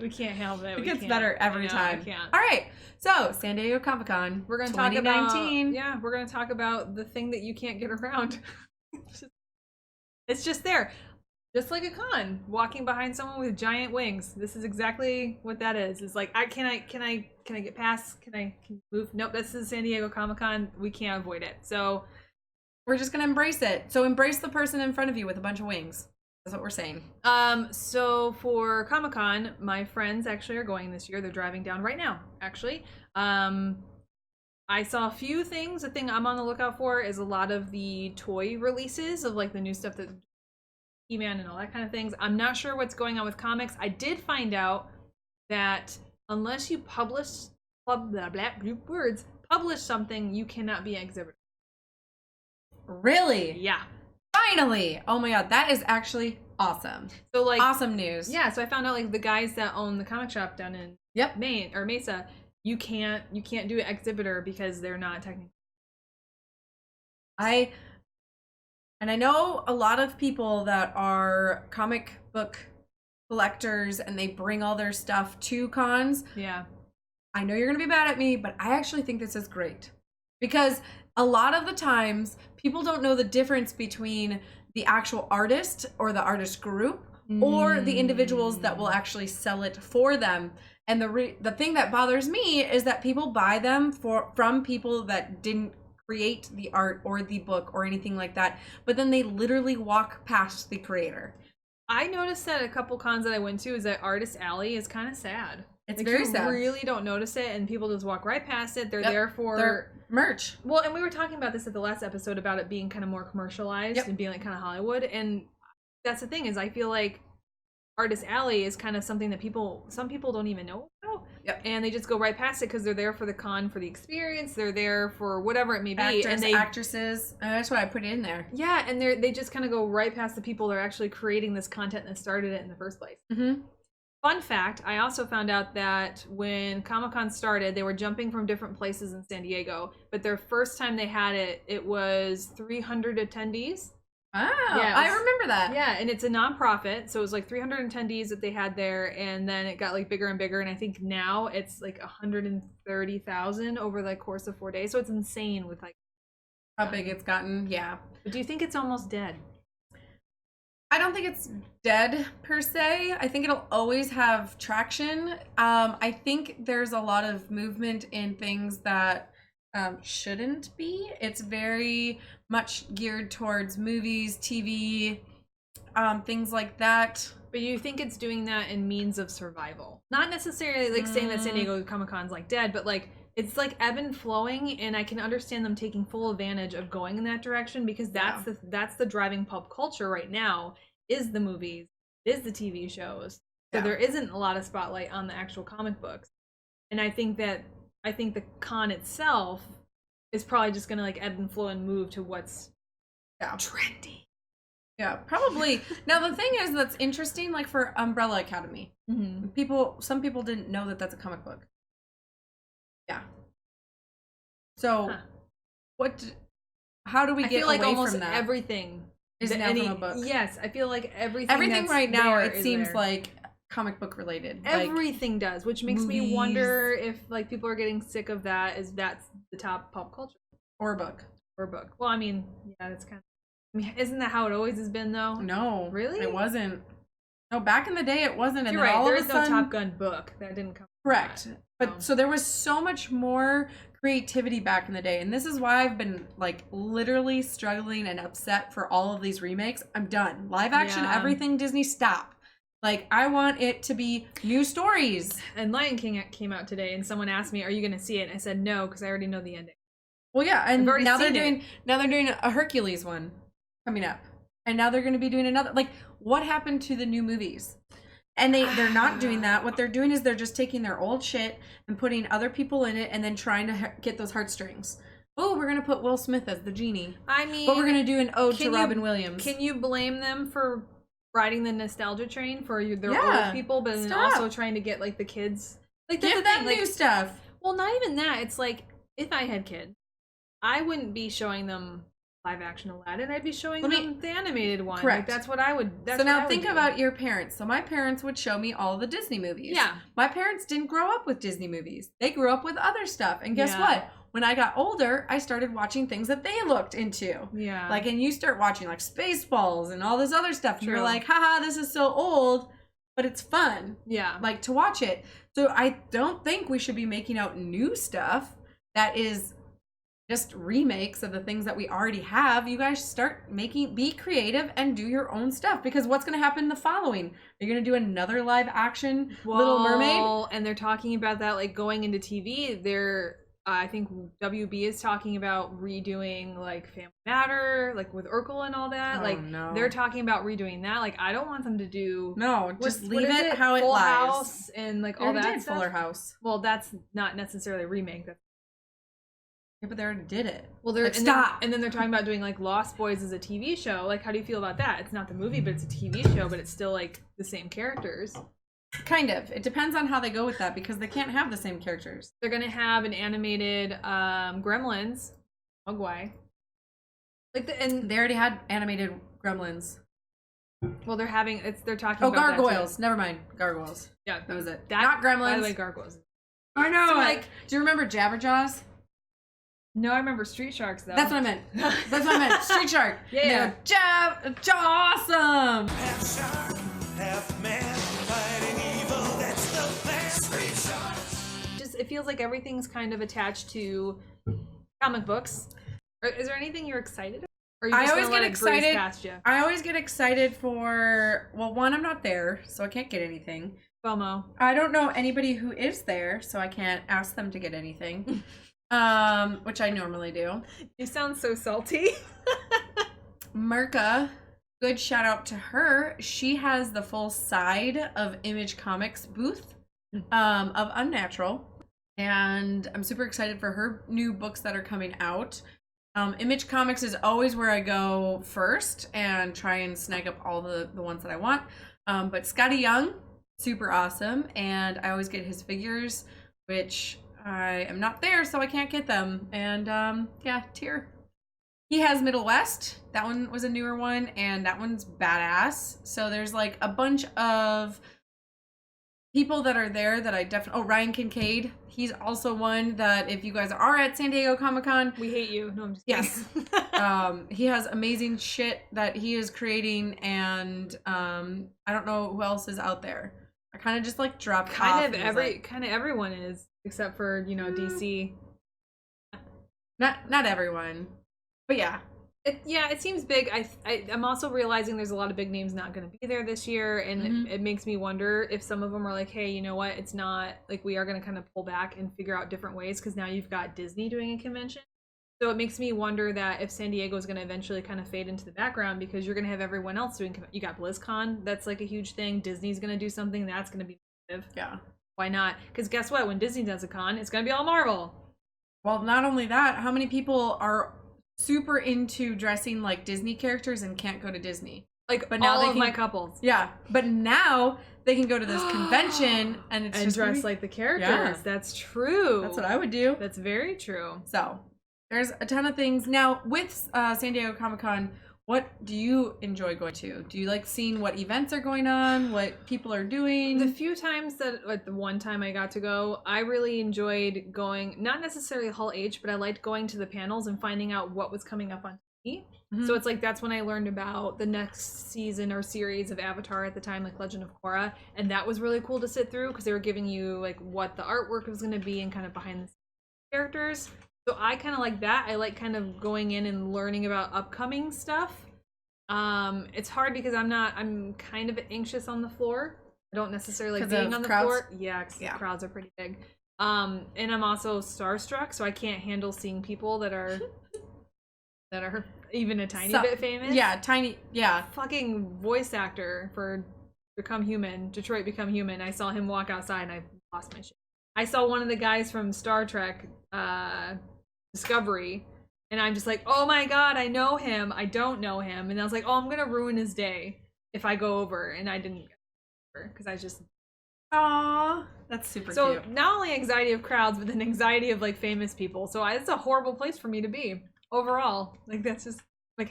We can't help it. It gets better every time. I can't. All right. So, San Diego Comic-Con. We're going to 2019. talk about, we're going to talk about the thing that you can't get around. It's just there. Just like a con, walking behind someone with giant wings. This is exactly what that is. It's like, can I get past? Can I move? Nope, this is San Diego Comic-Con. We can't avoid it. So we're just gonna embrace it. So embrace the person in front of you with a bunch of wings. That's what we're saying. So for Comic-Con, my friends actually are going this year. They're driving down right now, actually. I saw a few things. The thing I'm on the lookout for is a lot of the toy releases of like the new stuff that He-Man and all that kind of things. I'm not sure what's going on with comics. I did find out that unless you publish something, you cannot be an exhibitor. Really? Yeah. Finally! Oh my god, that is actually awesome. So like awesome news. Yeah, so I found out like the guys that own the comic shop down in Maine or Mesa, you can't do an exhibitor because they're not technically. And I know a lot of people that are comic book collectors and they bring all their stuff to cons. Yeah. I know you're going to be mad at me, but I actually think this is great. Because a lot of the times, people don't know the difference between the actual artist or the artist group or the individuals that will actually sell it for them. And the thing that bothers me is that people buy them from people that didn't create the art or the book or anything like that, but then they literally walk past the creator. I noticed that at a couple cons that I went to is that Artist Alley is kind of sad. It's like very sad. You really don't notice it, and people just walk right past it. They're there for their merch. Well, and we were talking about this at the last episode about it being kind of more commercialized and being like kind of Hollywood. And that's the thing is, I feel like Artist Alley is kind of something that some people don't even know about. And they just go right past it because they're there for the con, for the experience. They're there for whatever it may be. Actresses. That's why I put it in there. Yeah, and they just kind of go right past the people that are actually creating this content that started it in the first place. Mm-hmm. Fun fact, I also found out that when Comic-Con started, they were jumping from different places in San Diego, but their first time they had it was 300 attendees. Oh, yeah, I remember that. Yeah, and it's a nonprofit, so it was like 300 attendees that they had there, and then it got like bigger and bigger, and I think now it's like 130,000 over the course of 4 days, so it's insane with like how big it's gotten. Yeah. But do you think it's almost dead? I don't think it's dead per se. I think it'll always have traction. I think there's a lot of movement in things that shouldn't be. It's very much geared towards movies, TV, things like that. But you think it's doing that in means of survival? Not necessarily like saying that San Diego Comic-Con's like dead, but like it's like ebb and flowing, and I can understand them taking full advantage of going in that direction because that's the driving pop culture right now is the movies, is the TV shows. So there isn't a lot of spotlight on the actual comic books. And I think the con itself is probably just gonna like ebb and flow and move to what's trendy. Yeah, probably. Now the thing is that's interesting, like for Umbrella Academy, some people didn't know that that's a comic book. Yeah. So, how do we get away from that? Everything is now from a book. Yes, I feel like everything. Everything right now, it seems like comic book related. Everything does, which makes me wonder if like people are getting sick of that. Is that's the top pop culture or book? Well, I mean, yeah, that's kind of. I mean, isn't that how it always has been though? No, really, it wasn't. No, back in the day, it wasn't. And you're right. There is no Top Gun book that didn't come. Correct. But so there was so much more creativity back in the day, and this is why I've been like literally struggling and upset for all of these remakes. I'm done. Live action, everything Disney, stop. Like I want it to be new stories. And Lion King came out today, and someone asked me, "Are you going to see it?" And I said no because I already know the ending. Well, yeah, and now they're doing a Hercules one coming up, and now they're going to be doing another. Like, what happened to the new movies? And they're not doing that. What they're doing is they're just taking their old shit and putting other people in it and then trying to get those heartstrings. Oh, we're going to put Will Smith as the genie. I mean... But we're going to do an ode to Robin Williams. Can you blame them for riding the nostalgia train for their old people, but then also trying to get, like, the kids? Like, give them new stuff. Well, not even that. It's like, if I had kids, I wouldn't be showing them live action Aladdin, I'd be showing Let me- them the animated one. Correct. Like, that's what I would. That's So what I now would think do. about your parents. So my parents would show me all the Disney movies. Yeah. My parents didn't grow up with Disney movies. They grew up with other stuff. And guess Yeah. what? When I got older, I started watching things that they looked into. Yeah. Like, and you start watching like Spaceballs and all this other stuff. And you're True. like, haha, this is so old, but it's fun. Yeah. Like to watch it. So I don't think we should be making out new stuff that is just remakes of the things that we already have. You guys start be creative and do your own stuff, because what's going to happen the following? You're going to do another live action Little Mermaid? And they're talking about that, like, going into TV. I think WB is talking about redoing, like, Family Matter, like, with Urkel and all that. Oh, like, no. they're talking about redoing that. Like, I don't want them to do... No, just leave what is it how it Full lies. House and, like, They all already that did stuff. Fuller House. Well, that's not necessarily a remake. That's... Yeah, but they already did it. Well, they're... Like, and stop! Then they're talking about doing, like, Lost Boys as a TV show. Like, how do you feel about that? It's not the movie, but it's a TV show, but it's still, like, the same characters. Kind of. It depends on how they go with that, because they can't have the same characters. They're gonna have an animated Gremlins, Mogwai. Like and They already had animated Gremlins. well, they're talking Oh, about that too. Gargoyles. Never mind. Gargoyles. Yeah, That was it. That, Not Gremlins. By the way, Gargoyles. I know. So, Like, do you remember Jabberjaws? No, I remember Street Sharks though. That's what I meant. That's what I meant. Street Shark. Yeah. Awesome. Half shark, half man, fighting evil, that's the plan. Street sharks. Just it feels like everything's kind of attached to comic books. Is there anything you're excited about? Or are you I just always gonna let get it breeze excited. past you? I always get excited for, well, one, I'm not there, so I can't get anything. FOMO. I don't know anybody who is there, so I can't ask them to get anything. Which I normally do. You sound so salty. Merca, good shout out to her. She has the full side of Image Comics booth of Unnatural. And I'm super excited for her new books that are coming out. Image Comics is always where I go first and try and snag up all the ones that I want. But Scotty Young, super awesome. And I always get his figures, which I am not there, so I can't get them. And yeah, tear. He has Middle West. That one was a newer one, and that one's badass. So there's like a bunch of people that are there that I definitely... Oh, Ryan Kincaid. He's also one that if you guys are at San Diego Comic-Con... We hate you. No, I'm just Yes. kidding. He has amazing shit that he is creating, and I don't know who else is out there. I kind of just like dropped off. kind of and was everyone is, except for, you know, DC. not everyone, but yeah. It seems big. I'm also realizing there's a lot of big names not going to be there this year, and it makes me wonder if some of them are like, hey, you know what? It's not like we are going to kind of pull back and figure out different ways, because now you've got Disney doing a convention. So it makes me wonder that if San Diego is going to eventually kind of fade into the background, because you're going to have everyone else doing. You got BlizzCon, that's like a huge thing. Disney's going to do something that's going to be massive. Yeah. Why not? Because guess what? When Disney does a con, it's going to be all Marvel. Well, not only that, how many people are super into dressing like Disney characters and can't go to Disney? Like, But now all they of can- my couples. Yeah, but now they can go to this convention and it's And just dress gonna be- like the characters. Yeah. That's true. That's what I would do. That's very true. So there's a ton of things now with San Diego Comic-Con. What do you enjoy going to? Do you like seeing what events are going on, what people are doing? The few times that, like the one time I got to go, I really enjoyed going, not necessarily Hall H, but I liked going to the panels and finding out what was coming up on TV. Mhm. So it's like, that's when I learned about the next season or series of Avatar at the time, like Legend of Korra. And that was really cool to sit through, because they were giving you like what the artwork was going to be and kind of behind the scenes characters. So I kind of like that. I like kind of going in and learning about upcoming stuff. It's hard because I'm kind of anxious on the floor. I don't necessarily like 'Cause being of on the crowds? floor. Yeah, 'cause Yeah. the crowds are pretty big. And I'm also starstruck, so I can't handle seeing people that are even a tiny bit famous. Yeah, tiny. Yeah. Fucking voice actor for Become Human, Detroit Become Human. I saw him walk outside and I lost my shit. I saw one of the guys from Star Trek Discovery, and I'm just like, oh my god, I know him. I don't know him. And I was like, oh, I'm gonna ruin his day if I go over. And I didn't go over because I just... Aw, that's super So cute. not only anxiety of crowds, but then anxiety of like famous people. So it's a horrible place for me to be overall. Like, that's just Like,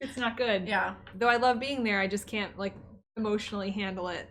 it's not good. Yeah. Though I love being there, I just can't like emotionally handle it.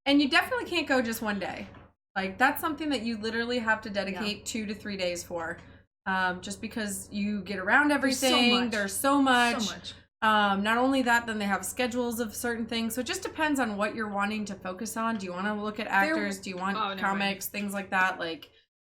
And you definitely can't go just one day. Like, that's something that you literally have to dedicate 2 to 3 days for. Just because you get around everything. There's so much. So much. Not only that, then they have schedules of certain things. So it just depends on what you're wanting to focus on. Do you want to look at actors? Do you want comics? Things like that. Like,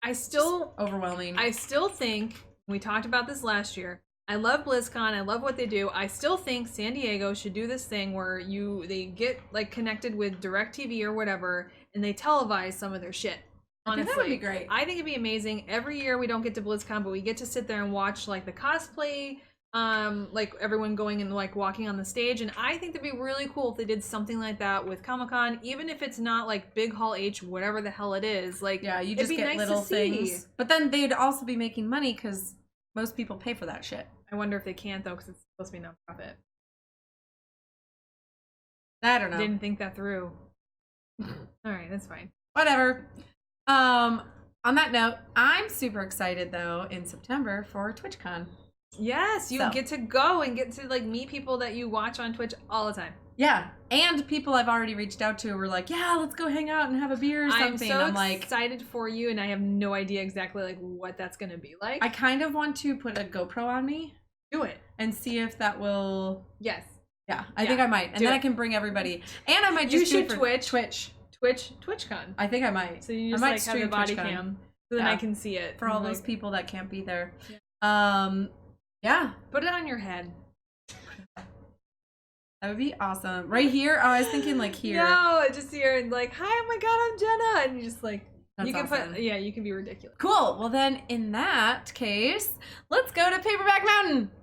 overwhelming. I still think, we talked about this last year, I love BlizzCon. I love what they do. I still think San Diego should do this thing where they get like connected with DirecTV or whatever, and they televise some of their shit. Honestly, that would be great. I think it'd be amazing. Every year we don't get to BlizzCon, but we get to sit there and watch like the cosplay, like everyone going and like walking on the stage. And I think that'd be really cool if they did something like that with Comic-Con, even if it's not like Big Hall H, whatever the hell it is. Like, yeah, you just get nice little things. But then they'd also be making money because most people pay for that shit. I wonder if they can't though, because it's supposed to be nonprofit. I don't know. Didn't think that through. All right, that's fine. Whatever. On that note, I'm super excited though in September for TwitchCon. Yes, you get to go and get to like meet people that you watch on Twitch all the time. Yeah, and people I've already reached out to were like, "Yeah, let's go hang out and have a beer or something." I'm so excited for you, and I have no idea exactly like what that's gonna be like. I kind of want to put a GoPro on me. Do it and see if that will. Yes. Yeah, I think I might, and then I can bring everybody, and I might just do it for TwitchCon. I think I might. So you just like have the body cam, so then I can see it for all those people that can't be there. Yeah. Yeah. Put it on your head. That would be awesome. Right here? Oh, I was thinking like here. No, just here and like, hi, oh my god, I'm Jenna, and you just like. That's you can awesome. You can be ridiculous. Cool. Well then, in that case, let's go to Paperback Mountain.